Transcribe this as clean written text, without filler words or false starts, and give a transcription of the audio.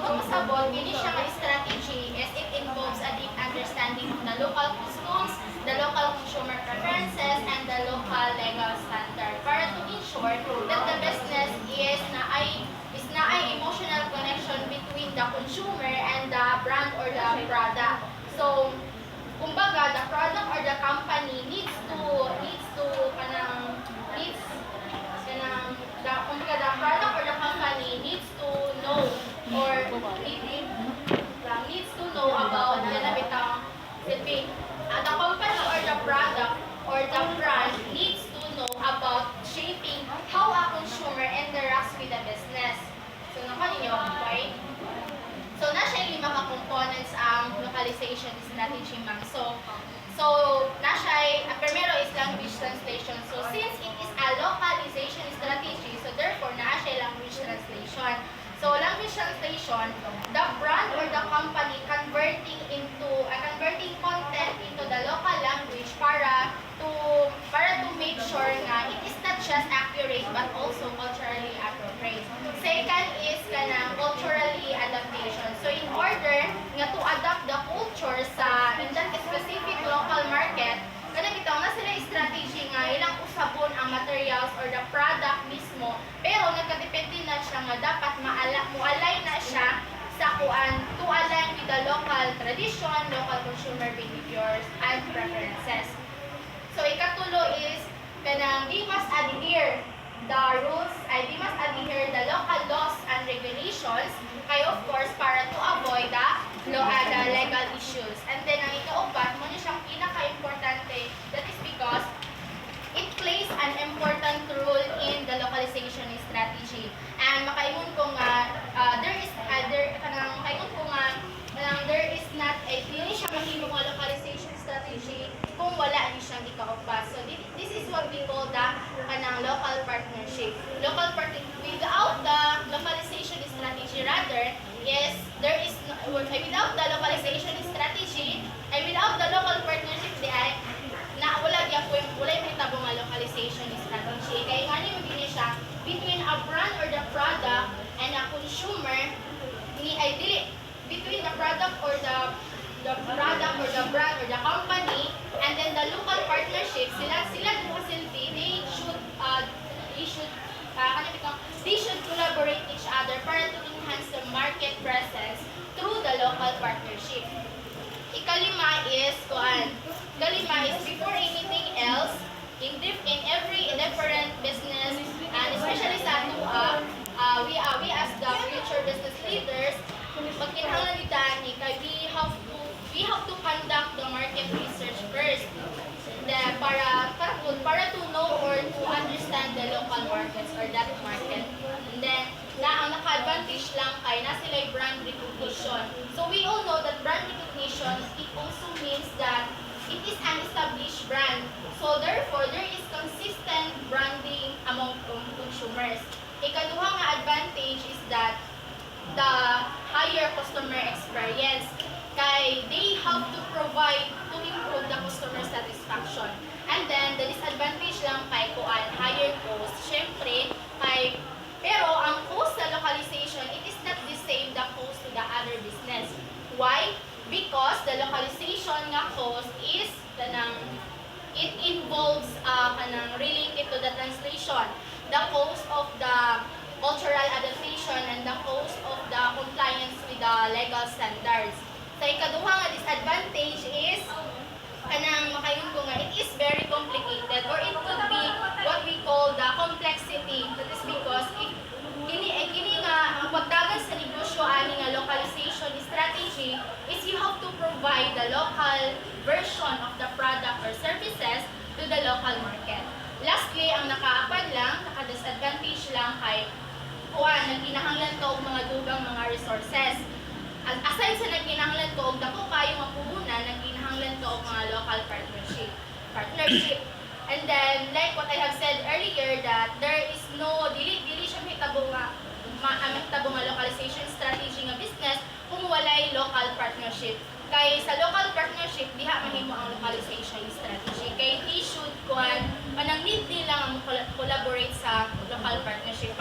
itong usabon, kini siya nga strategy as it involves a deep understanding of the local customs, the local consumer preferences, and the local legal standard para to ensure that the business is na ay emotional connection between the consumer and the brand or the product. So, kumbaga, the product or the company needs to kumbaga, the product or the company needs to know or needs to know about the company or the product or the brand needs to know about shaping how a consumer interacts with the business. So, ninyo, okay? So, nasa yung 5 ka components ang localization strategy, ma'am. So nasa primero is language translation. So, since it is a localization strategy, so therefore, nasa language translation. So, language translation, the brand or the company converting content into the local language para to make sure nga it is not just accurate but also culturally appropriate. Second is culturally adaptation. So, in order nga to adapt the culture sa in that specific local market, bitaw na sila strategy nga ilang usabon ang materials or the product mismo, pero nagkadepende na siya nga dapat mo-align na siya sa to align with the local tradition, local consumer behaviors, and preferences. So, ikatulo is they must adhere the rules, they must adhere the local laws and regulations, kay of course, para to avoid the legal issues. And then, ang ikaupat, mo na siyang pinaka-importante, that is because it plays an important role in the localization strategy. And makaingon ko nga, there is not a hindi siya mahimong nga localization strategy kung wala ni siyang ikaupat. So, this is what we call the local partnership. Without the localization strategy, rather, yes, there is without the localization strategy, without the local partnership, wala yung hitabo nga localization strategy. Kaya nga niyo magiging siya between a brand or the product and a consumer, between the product or the product or the brand or the company, and then the local partnership, sila facility, they should collaborate each other para to enhance the market presence through the local partnership. Ikalima is before anything else, in every different business, and especially sa atua, we as the future business leaders, pagkinahanglan ni we have to conduct the market research first. Para to know or to understand the local markets or that market. And then, ang naka-advantage lang kay na sila yung brand recognition. So, we all know that brand recognition, it also means that it is an established brand. So, therefore, there is consistent branding among consumers. Ikaduha nga advantage is that the higher customer experience. Kay they have to provide to improve the customer satisfaction. And then, the disadvantage lang kay higher cost. Siyempre, pero ang cost sa localization, it is not the same the cost to the other business. Why? Because the localization nga cost is it involves related to the translation, the cost of the cultural adaptation, and the cost of the compliance with the legal standards. Sa ikaduha nga disadvantage is makayon ko nga, it is very complicated or it could be what we call the complexity. That is because kini nga ang pagdagan sa negosyo ani nga localization strategy is you have to provide the local version of the product or services to the local market. Lastly, ang naka-disadvantage lang kay nagkinahanglan ka og mga dugang mga resources. Aside sa nagkinahanglan ko og dako kayo nga puhunan, nagkinahanglan ko og mga local partnership. And then, like what I have said earlier, that there is no dili siya mahitabo nga localization strategy nga business kung walay local partnership. Kay sa local partnership, diha mahimo ang localization strategy. Kay they should need nila ang collaborate sa local partnership